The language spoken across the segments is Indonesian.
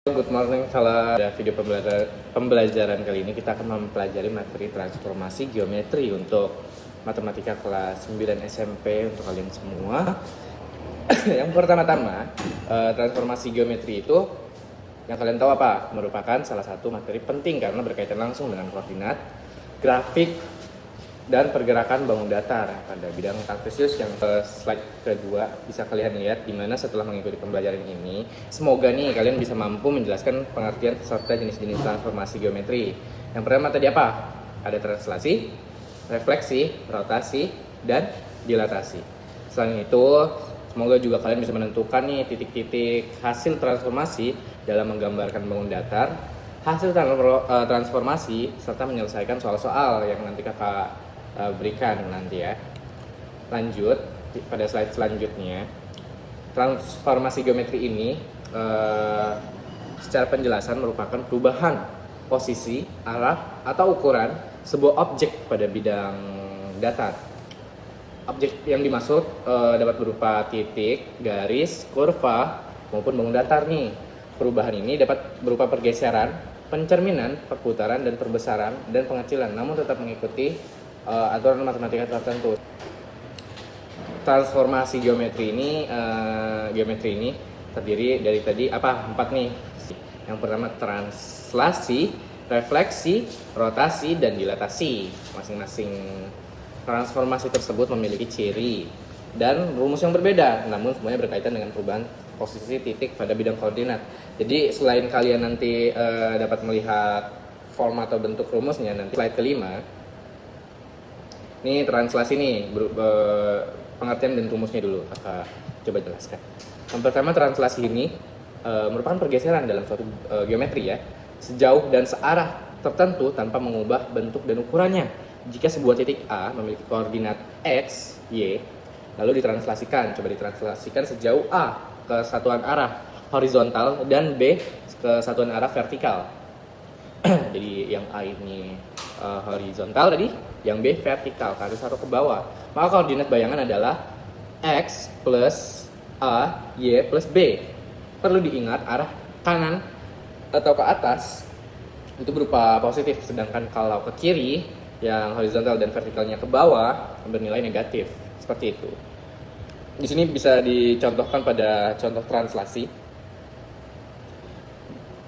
Good morning, salah video pembelajaran kali ini kita akan mempelajari materi transformasi geometri untuk matematika kelas 9 SMP untuk kalian semua. Yang pertama-tama, transformasi geometri itu yang kalian tahu apa? Merupakan salah satu materi penting karena berkaitan langsung dengan koordinat, grafik, dan pergerakan bangun datar pada bidang kartesius. Yang slide kedua bisa kalian lihat, dimana setelah mengikuti pembelajaran ini semoga nih kalian bisa mampu menjelaskan pengertian serta jenis-jenis transformasi geometri. Yang pertama tadi apa? Ada translasi, refleksi, rotasi, dan dilatasi. Selain itu semoga juga kalian bisa menentukan nih titik-titik hasil transformasi dalam menggambarkan bangun datar, hasil transformasi, serta menyelesaikan soal-soal yang nanti kakak berikan nanti ya. Lanjut pada slide selanjutnya, transformasi geometri ini secara penjelasan merupakan perubahan posisi, arah, atau ukuran sebuah objek pada bidang datar. Objek yang dimaksud dapat berupa titik, garis, kurva, maupun bangun datar nih. Perubahan ini dapat berupa pergeseran, pencerminan, perputaran, dan perbesaran, dan pengecilan, namun tetap mengikuti aturan matematika tertentu. Transformasi geometri ini terdiri dari tadi apa? 4 nih. Yang pertama translasi, refleksi, rotasi, dan dilatasi. Masing-masing transformasi tersebut memiliki ciri dan rumus yang berbeda, namun semuanya berkaitan dengan perubahan posisi titik pada bidang koordinat. Jadi selain kalian nanti dapat melihat form atau bentuk rumusnya, nanti slide kelima ini translasi nih, pengertian dan rumusnya dulu kakak coba jelaskan. Yang pertama, translasi ini merupakan pergeseran dalam suatu geometri ya, sejauh dan searah tertentu tanpa mengubah bentuk dan ukurannya. Jika sebuah titik A memiliki koordinat X, Y, lalu ditranslasikan sejauh A ke satuan arah horizontal dan B ke satuan arah vertikal. Jadi yang A ini horizontal tadi, yang B vertikal, ke atas atau ke bawah. Maka koordinat bayangan adalah X plus A, Y plus B. Perlu diingat arah kanan atau ke atas itu berupa positif, sedangkan kalau ke kiri yang horizontal dan vertikalnya ke bawah bernilai negatif. Seperti itu. Di sini bisa dicontohkan pada contoh translasi.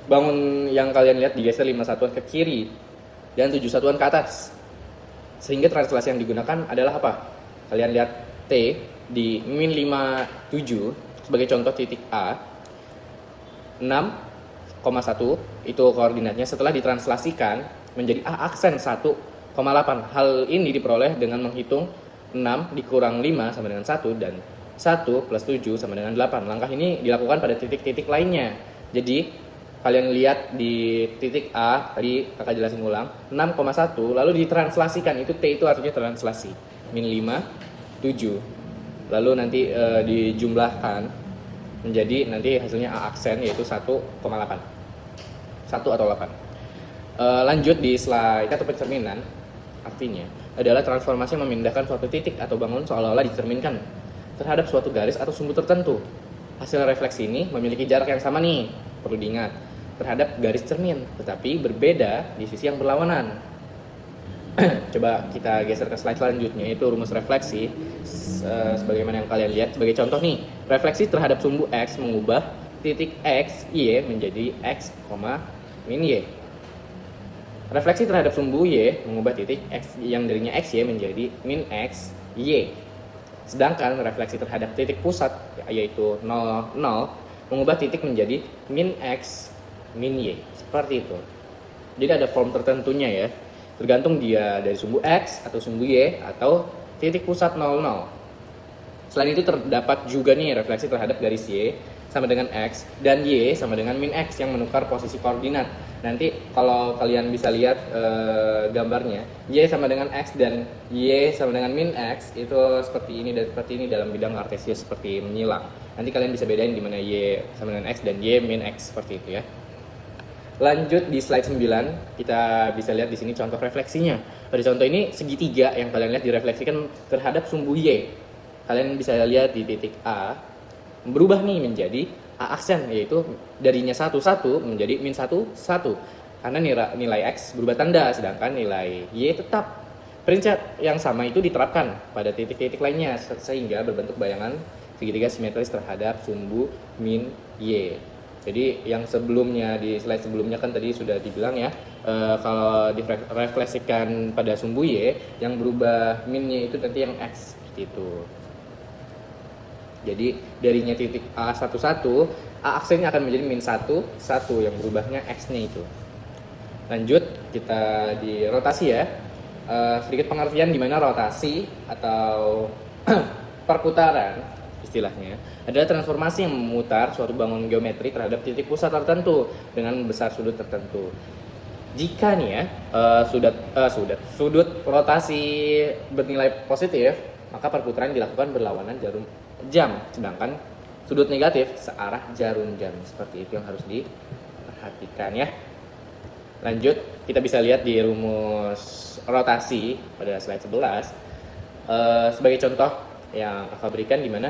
Bangun yang kalian lihat digeser 5 satuan ke kiri dan 7 satuan ke atas. Sehingga translasi yang digunakan adalah apa? Kalian lihat T di min 5,7 sebagai contoh titik A. 6,1 itu koordinatnya, setelah ditranslasikan menjadi A aksen 1,8. Hal ini diperoleh dengan menghitung 6 dikurang 5 sama dengan 1 dan 1 plus 7 sama dengan 8. Langkah ini dilakukan pada titik-titik lainnya. Jadi kalian lihat di titik A, tadi kakak jelasin ulang, 6,1, lalu ditranslasikan, itu T itu artinya translasi. Min 5, 7. Lalu nanti dijumlahkan menjadi nanti hasilnya A aksen, yaitu 1,8. 1 atau 8. Lanjut di slide atau pencerminan, artinya adalah transformasi memindahkan suatu titik atau bangun seolah-olah dicerminkan terhadap suatu garis atau sumbu tertentu. Hasil refleksi ini memiliki jarak yang sama nih, perlu diingat, terhadap garis cermin, tetapi berbeda di sisi yang berlawanan. Coba kita geser ke slide selanjutnya, yaitu rumus refleksi. Sebagaimana yang kalian lihat, sebagai contoh nih, refleksi terhadap sumbu X mengubah titik X, Y menjadi X, min Y. Refleksi terhadap sumbu Y mengubah titik X yang darinya X, Y menjadi min X, Y. Sedangkan refleksi terhadap titik pusat, yaitu 0, 0, mengubah titik menjadi min X, min Y. Seperti itu. Jadi ada form tertentunya ya, tergantung dia dari sumbu X atau sumbu Y atau titik pusat 0, 0. Selain itu terdapat juga nih refleksi terhadap garis Y sama dengan X dan Y sama dengan min X yang menukar posisi koordinat. Nanti kalau kalian bisa lihat gambarnya, Y sama dengan X dan Y sama dengan min X itu seperti ini dan seperti ini dalam bidang kartesius, seperti menyilang. Nanti kalian bisa bedain di mana Y sama dengan X dan Y min X, seperti itu ya. Lanjut di slide 9, kita bisa lihat di sini contoh refleksinya. Pada contoh ini segitiga yang kalian lihat direfleksikan terhadap sumbu Y. Kalian bisa lihat di titik A berubah nih menjadi A aksen, yaitu darinya 1, 1 menjadi min 1, 1. Karena nilai X berubah tanda, sedangkan nilai Y tetap. Prinsip yang sama itu diterapkan pada titik-titik lainnya, sehingga berbentuk bayangan segitiga simetris terhadap sumbu min Y. Jadi yang sebelumnya, di slide sebelumnya kan tadi sudah dibilang ya, kalau direfleksikan pada sumbu Y, yang berubah minnya itu nanti yang X, seperti itu. Jadi darinya titik A11, A aksennya akan menjadi min 1, 1 yang berubahnya X-nya itu. Lanjut, kita di rotasi ya. Sedikit pengertian di mana rotasi atau perputaran istilahnya adalah transformasi yang memutar suatu bangun geometri terhadap titik pusat tertentu dengan besar sudut tertentu. Jika nih ya sudut rotasi bernilai positif, maka perputaran dilakukan berlawanan jarum jam, sedangkan sudut negatif searah jarum jam. Seperti itu yang harus diperhatikan ya. Lanjut, kita bisa lihat di rumus rotasi pada slide 11 sebagai contoh yang kakak berikan, di mana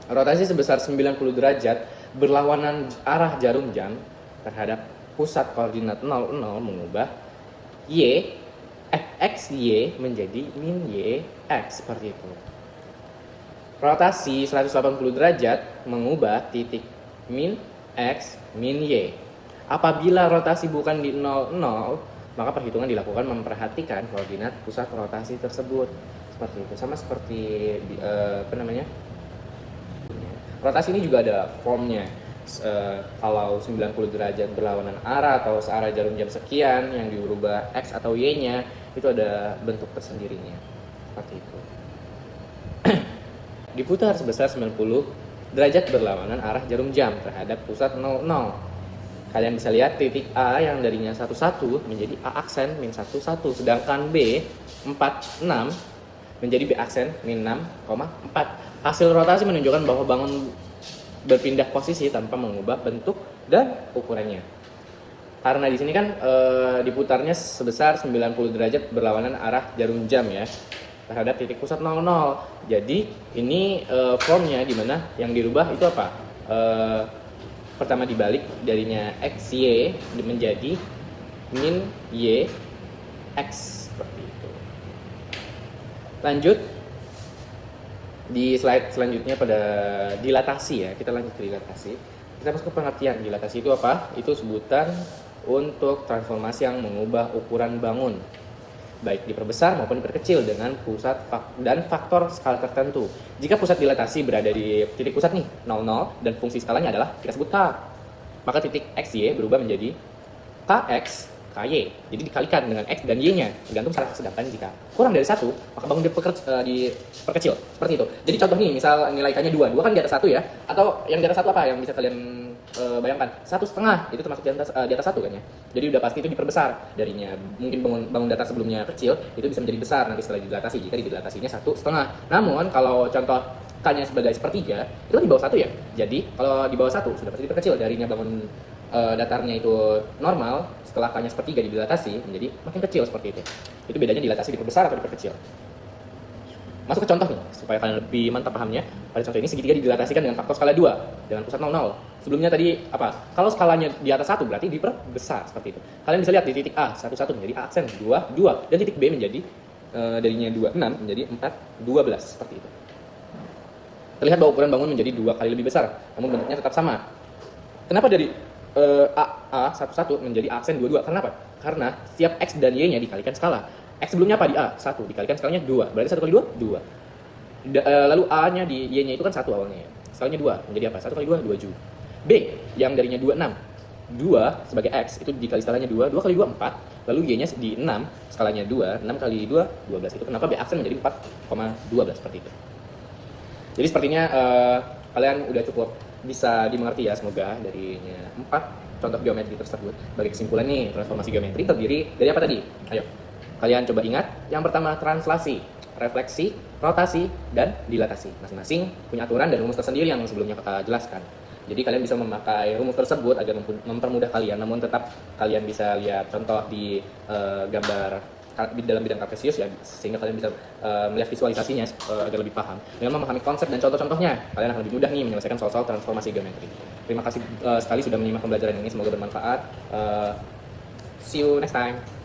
rotasi sebesar 90 derajat berlawanan arah jarum jam terhadap pusat koordinat 00 mengubah x y menjadi min y x, seperti itu. Rotasi 180 derajat mengubah titik min x min y. Apabila rotasi bukan di 00, maka perhitungan dilakukan memperhatikan koordinat pusat rotasi tersebut. Seperti itu. Sama seperti rotasi ini juga ada formnya. Kalau 90 derajat berlawanan arah atau searah jarum jam sekian yang dirubah X atau Y-nya, itu ada bentuk tersendirinya. Seperti itu. Diputar sebesar 90 derajat berlawanan arah jarum jam terhadap pusat 00. Kalian bisa lihat titik A yang darinya 11 menjadi A aksen min 11, sedangkan B 46 menjadi B aksen min 6,4. Hasil rotasi menunjukkan bahwa bangun berpindah posisi tanpa mengubah bentuk dan ukurannya. Karena di sini kan diputarnya sebesar 90 derajat berlawanan arah jarum jam ya terhadap titik pusat 00. Jadi ini formnya di mana yang dirubah itu apa? Pertama dibalik, darinya XY menjadi min Y X, seperti itu. Lanjut di slide selanjutnya pada dilatasi ya, kita lanjut ke dilatasi. Kita masuk ke pengertian. Dilatasi itu apa? Itu sebutan untuk transformasi yang mengubah ukuran bangun, baik diperbesar maupun diperkecil dengan pusat dan faktor skala tertentu. Jika pusat dilatasi berada di titik pusat nih 00 dan fungsi skalanya adalah kita sebut K, maka titik XY berubah menjadi KX KY. Jadi dikalikan dengan X dan Y-nya tergantung skala. Sedangkan jika kurang dari 1, maka bangun diperkecil. Seperti itu. Jadi contoh nih, misal nilai K-nya 2 kan di atas 1 ya. Atau yang di atas 1 apa yang bisa kalian bayangkan? 1,5, itu termasuk di atas 1 kan ya. Jadi udah pasti itu diperbesar. Darinya mungkin bangun datar sebelumnya kecil, itu bisa menjadi besar nanti setelah dilatasi jika dilatasinya 1,5. Namun kalau contoh K-nya sebagai sepertiga, itu di bawah 1 ya. Jadi kalau di bawah 1 sudah pasti diperkecil. Darinya bangun datarnya itu normal, setelah K-nya sepertiga dilatasi menjadi makin kecil, seperti itu. Itu bedanya dilatasi diperbesar atau diperkecil. Masuk ke contoh nih, supaya kalian lebih mantap pahamnya. Pada contoh ini segitiga dilatasikan dengan faktor skala 2 dengan pusat 00. Sebelumnya tadi apa? Kalau skalanya di atas 1 berarti diperbesar, seperti itu. Kalian bisa lihat di titik A 11 menjadi A aksen 2 dan titik B menjadi darinya 26 menjadi 4 12, seperti itu. Terlihat bahwa ukuran bangun menjadi 2 kali lebih besar, namun bentuknya tetap sama. Kenapa dari A11 menjadi A aksen 22? Kenapa? Karena setiap X dan Y-nya dikalikan skala. X sebelumnya apa di A? 1, dikalikan skalanya 2. Berarti 1 kali 2, 2. Lalu A-nya di Y-nya itu kan 1 awalnya. Skalanya 2, menjadi apa? 1 kali 2, 2 Ju. B, yang darinya 26. 2 sebagai X, itu dikali skalanya 2, 2 kali 2, 4. Lalu Y-nya di 6, skalanya 2, 6 kali 2, 12. Itu kenapa B aksen menjadi 4,12, seperti itu. Jadi sepertinya kalian udah cukup bisa dimengerti ya, semoga darinya 4 contoh geometri tersebut. Bagi kesimpulan nih, transformasi geometri terdiri dari apa tadi? Ayo, kalian coba ingat. Yang pertama translasi, refleksi, rotasi, dan dilatasi. Masing-masing punya aturan dan rumus tersendiri yang sebelumnya kakak jelaskan. Jadi kalian bisa memakai rumus tersebut agar mempermudah kalian. Namun tetap kalian bisa lihat contoh di gambar dalam bidang kartesius ya, sehingga kalian bisa melihat visualisasinya agar lebih paham. Dengan memahami konsep dan contoh-contohnya, kalian akan lebih mudah nih menyelesaikan soal-soal transformasi geometri. Terima kasih sekali sudah menyimak pembelajaran ini, semoga bermanfaat. See you next time.